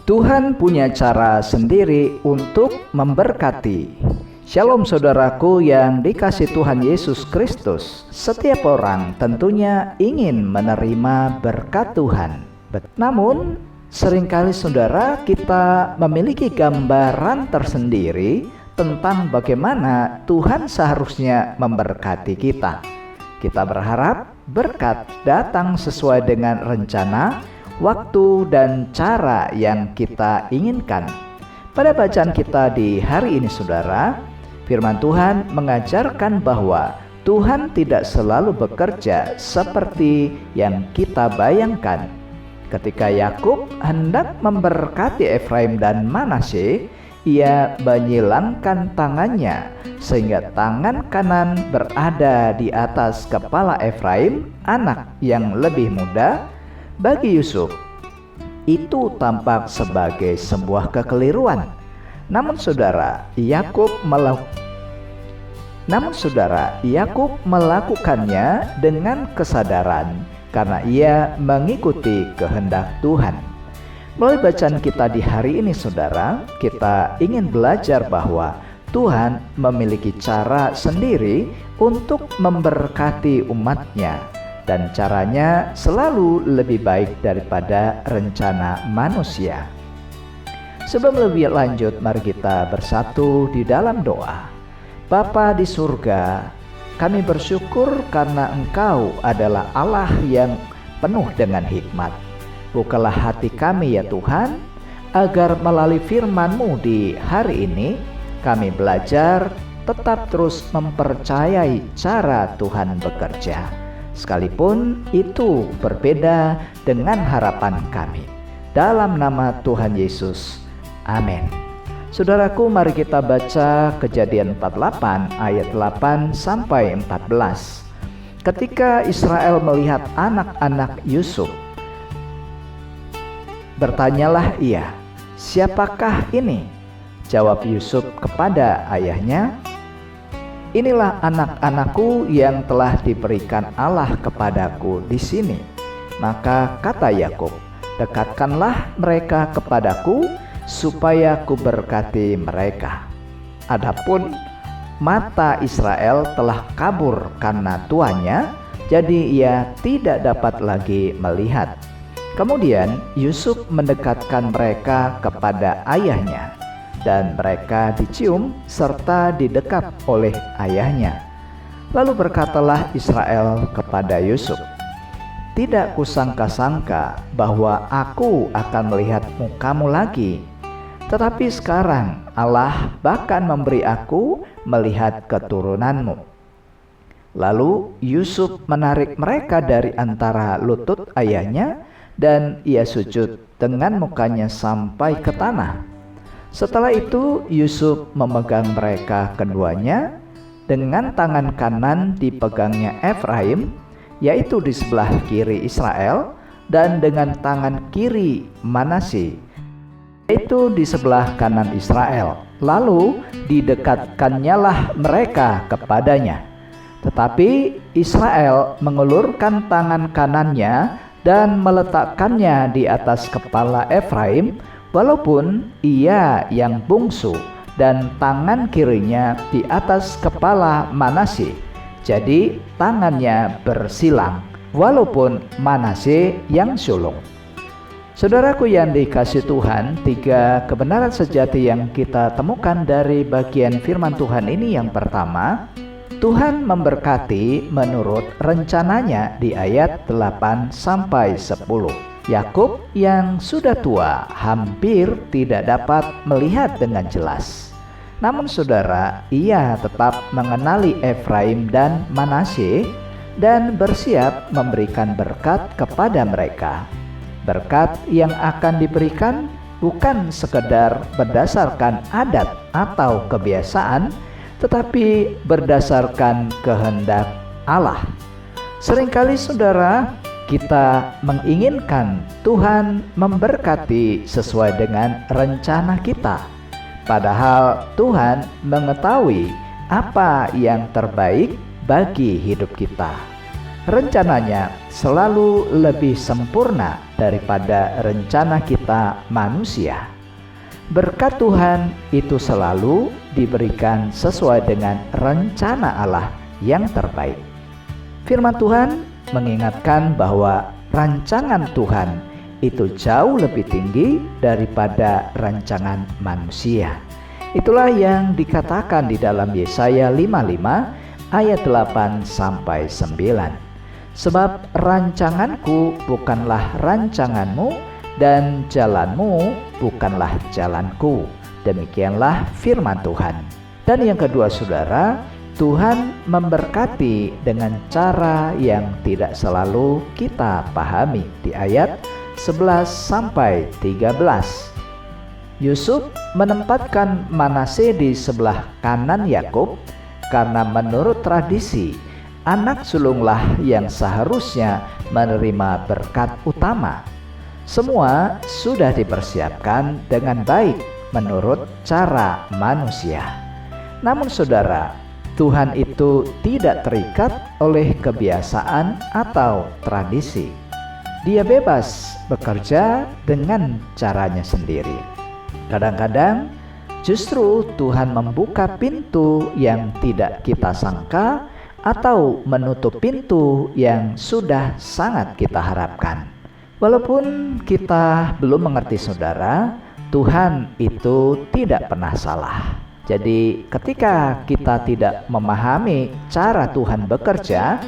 Tuhan punya cara sendiri untuk memberkati. Shalom saudaraku yang dikasihi Tuhan Yesus Kristus. Setiap orang tentunya ingin menerima berkat Tuhan. Namun seringkali saudara kita memiliki gambaran tersendiri tentang bagaimana Tuhan seharusnya memberkati kita. Kita berharap berkat datang sesuai dengan rencana, waktu, dan cara yang kita inginkan. Pada bacaan kita di hari ini saudara, firman Tuhan mengajarkan bahwa Tuhan tidak selalu bekerja seperti yang kita bayangkan. Ketika Yakub hendak memberkati Efraim dan Manasye, ia menyilangkan tangannya sehingga tangan kanan berada di atas kepala Efraim, anak yang lebih muda. Bagi Yusuf, itu tampak sebagai sebuah kekeliruan. Namun saudara, Yakub melakukannya dengan kesadaran karena ia mengikuti kehendak Tuhan. Melalui bacaan kita di hari ini saudara, kita ingin belajar bahwa Tuhan memiliki cara sendiri untuk memberkati umatnya, dan caranya selalu lebih baik daripada rencana manusia. Sebelum lebih lanjut, mari kita bersatu di dalam doa. Bapa di surga, kami bersyukur karena Engkau adalah Allah yang penuh dengan hikmat. Bukalah hati kami ya Tuhan, agar melalui firman-Mu di hari ini, kami belajar tetap terus mempercayai cara Tuhan bekerja, sekalipun itu berbeda dengan harapan kami. Dalam nama Tuhan Yesus, amin. Saudaraku, mari kita baca Kejadian 48 ayat 8 sampai 14. Ketika Israel melihat anak-anak Yusuf, bertanyalah ia, "Siapakah ini?" Jawab Yusuf kepada ayahnya, "Inilah anak-anakku yang telah diberikan Allah kepadaku di sini." Maka kata Yakub, "Dekatkanlah mereka kepadaku, supaya kuberkati mereka." Adapun mata Israel telah kabur karena tuannya, jadi ia tidak dapat lagi melihat. Kemudian Yusuf mendekatkan mereka kepada ayahnya, dan mereka dicium serta didekap oleh ayahnya. Lalu berkatalah Israel kepada Yusuf, "Tidak kusangka-sangka bahwa aku akan melihat mukamu lagi. Tetapi sekarang Allah bahkan memberi aku melihat keturunanmu." Lalu Yusuf menarik mereka dari antara lutut ayahnya, dan ia sujud dengan mukanya sampai ke tanah. Setelah itu Yusuf memegang mereka keduanya, dengan tangan kanan dipegangnya Efraim, yaitu di sebelah kiri Israel, dan dengan tangan kiri Manasye, yaitu di sebelah kanan Israel. Lalu didekatkannyalah mereka kepadanya. Tetapi Israel mengulurkan tangan kanannya dan meletakkannya di atas kepala Efraim, walaupun ia yang bungsu, dan tangan kirinya di atas kepala Manasye. Jadi tangannya bersilang, walaupun Manasye yang sulung. Saudaraku yang dikasihi Tuhan, tiga kebenaran sejati yang kita temukan dari bagian firman Tuhan ini. Yang pertama, Tuhan memberkati menurut rencananya di ayat 8 sampai 10. Yakub yang sudah tua hampir tidak dapat melihat dengan jelas. Namun saudara, ia tetap mengenali Efraim dan Manasye dan bersiap memberikan berkat kepada mereka. Berkat yang akan diberikan bukan sekedar berdasarkan adat atau kebiasaan, tetapi berdasarkan kehendak Allah. Seringkali saudara, kita menginginkan Tuhan memberkati sesuai dengan rencana kita, padahal Tuhan mengetahui apa yang terbaik bagi hidup kita. Rencananya selalu lebih sempurna daripada rencana kita manusia. Berkat Tuhan itu selalu diberikan sesuai dengan rencana Allah yang terbaik. Firman Tuhan mengingatkan bahwa rancangan Tuhan itu jauh lebih tinggi daripada rancangan manusia. Itulah yang dikatakan di dalam Yesaya 55 ayat 8 sampai 9. Sebab rancanganku bukanlah rancanganmu, dan jalanmu bukanlah jalanku. Demikianlah firman Tuhan. Dan yang kedua, saudara, Tuhan memberkati dengan cara yang tidak selalu kita pahami. Di ayat 11 sampai 13. Yusuf menempatkan Manasye di sebelah kanan Yakub karena menurut tradisi anak sulunglah yang seharusnya menerima berkat utama. Semua sudah dipersiapkan dengan baik menurut cara manusia. Namun saudara, Tuhan itu tidak terikat oleh kebiasaan atau tradisi. Dia bebas bekerja dengan caranya sendiri. Kadang-kadang justru Tuhan membuka pintu yang tidak kita sangka atau menutup pintu yang sudah sangat kita harapkan. Walaupun kita belum mengerti, saudara, Tuhan itu tidak pernah salah. Jadi ketika kita tidak memahami cara Tuhan bekerja,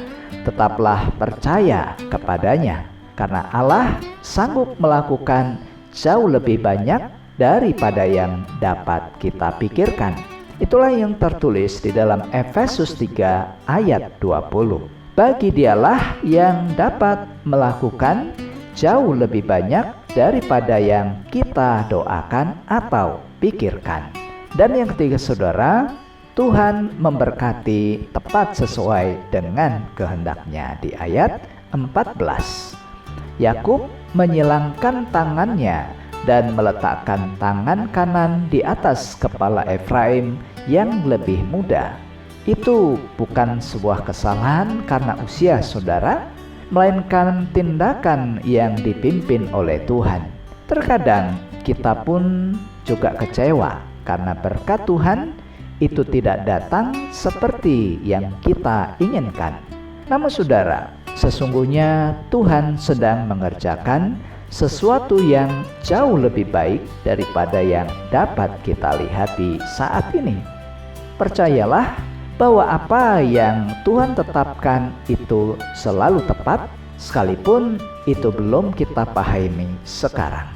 tetaplah percaya kepadanya, karena Allah sanggup melakukan jauh lebih banyak daripada yang dapat kita pikirkan. Itulah yang tertulis di dalam Efesus 3 ayat 20. Bagi Dialah yang dapat melakukan jauh lebih banyak daripada yang kita doakan atau pikirkan. Dan yang ketiga, saudara, Tuhan memberkati tepat sesuai dengan kehendaknya. Di ayat 14, Yakub menyilangkan tangannya dan meletakkan tangan kanan di atas kepala Efraim yang lebih muda. Itu bukan sebuah kesalahan karena usia, saudara, melainkan tindakan yang dipimpin oleh Tuhan. Terkadang kita pun juga kecewa karena berkat Tuhan itu tidak datang seperti yang kita inginkan. Namun saudara, sesungguhnya Tuhan sedang mengerjakan sesuatu yang jauh lebih baik daripada yang dapat kita lihat di saat ini. Percayalah bahwa apa yang Tuhan tetapkan itu selalu tepat, sekalipun itu belum kita pahami sekarang.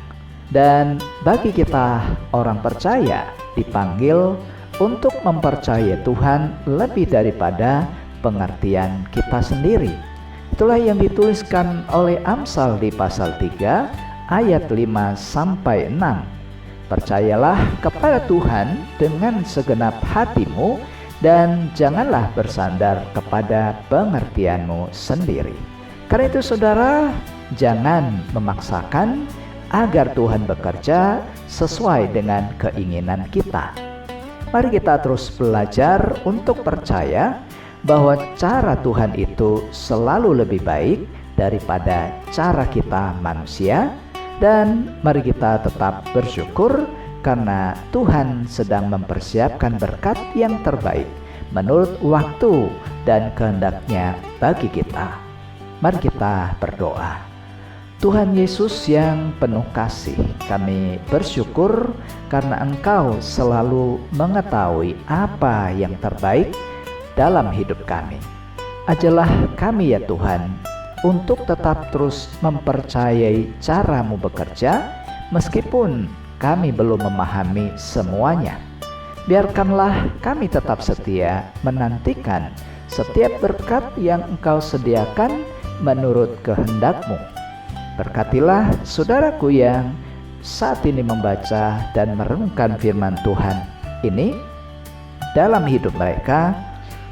Dan bagi kita orang percaya dipanggil untuk mempercayai Tuhan lebih daripada pengertian kita sendiri. Itulah yang dituliskan oleh Amsal di pasal 3 ayat 5 sampai 6. Percayalah kepada Tuhan dengan segenap hatimu dan janganlah bersandar kepada pengertianmu sendiri. Karena itu saudara, jangan memaksakan agar Tuhan bekerja sesuai dengan keinginan kita. Mari kita terus belajar untuk percaya bahwa cara Tuhan itu selalu lebih baik daripada cara kita manusia, dan mari kita tetap bersyukur karena Tuhan sedang mempersiapkan berkat yang terbaik menurut waktu dan kehendaknya bagi kita. Mari kita berdoa. Tuhan Yesus yang penuh kasih, kami bersyukur karena Engkau selalu mengetahui apa yang terbaik dalam hidup kami. Ajalah kami ya Tuhan, untuk tetap terus mempercayai cara-Mu bekerja, meskipun kami belum memahami semuanya. Biarkanlah kami tetap setia menantikan setiap berkat yang Engkau sediakan menurut kehendak-Mu. Berkatilah saudaraku yang saat ini membaca dan merenungkan firman Tuhan ini dalam hidup mereka.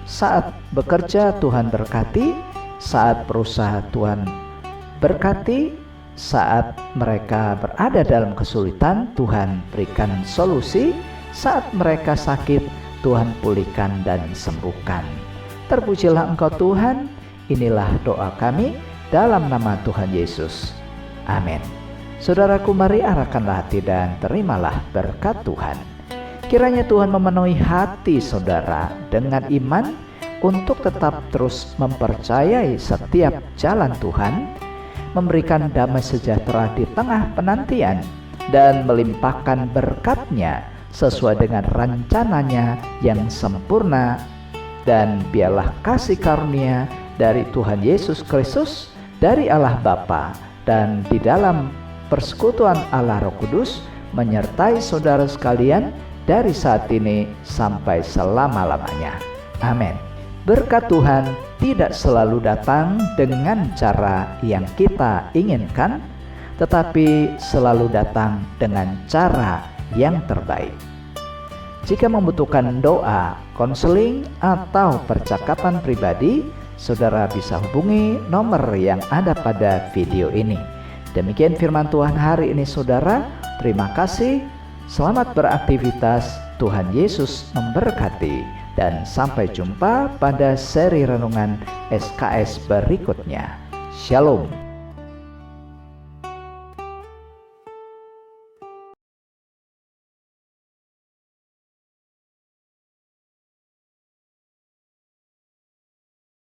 Saat bekerja Tuhan berkati, saat berusaha Tuhan berkati, saat mereka berada dalam kesulitan Tuhan berikan solusi, saat mereka sakit Tuhan pulihkan dan sembuhkan. Terpujilah Engkau Tuhan, Inilah doa kami dalam nama Tuhan Yesus. Amin. Saudaraku, mari arahkanlah hati dan terimalah berkat Tuhan. Kiranya Tuhan memenuhi hati saudara dengan iman untuk tetap terus mempercayai setiap jalan Tuhan, memberikan damai sejahtera di tengah penantian, dan melimpahkan berkat-Nya sesuai dengan rencananya yang sempurna. Dan biarlah kasih karunia dari Tuhan Yesus Kristus, dari Allah Bapa, dan di dalam persekutuan Allah Roh Kudus menyertai saudara sekalian dari saat ini sampai selama-lamanya. Amin. Berkat Tuhan tidak selalu datang dengan cara yang kita inginkan, tetapi selalu datang dengan cara yang terbaik. Jika membutuhkan doa, konseling, atau percakapan pribadi, saudara bisa hubungi nomor yang ada pada video ini. Demikian firman Tuhan hari ini saudara. Terima kasih. Selamat beraktivitas. Tuhan Yesus memberkati. Dan sampai jumpa pada seri renungan SKS berikutnya. Shalom.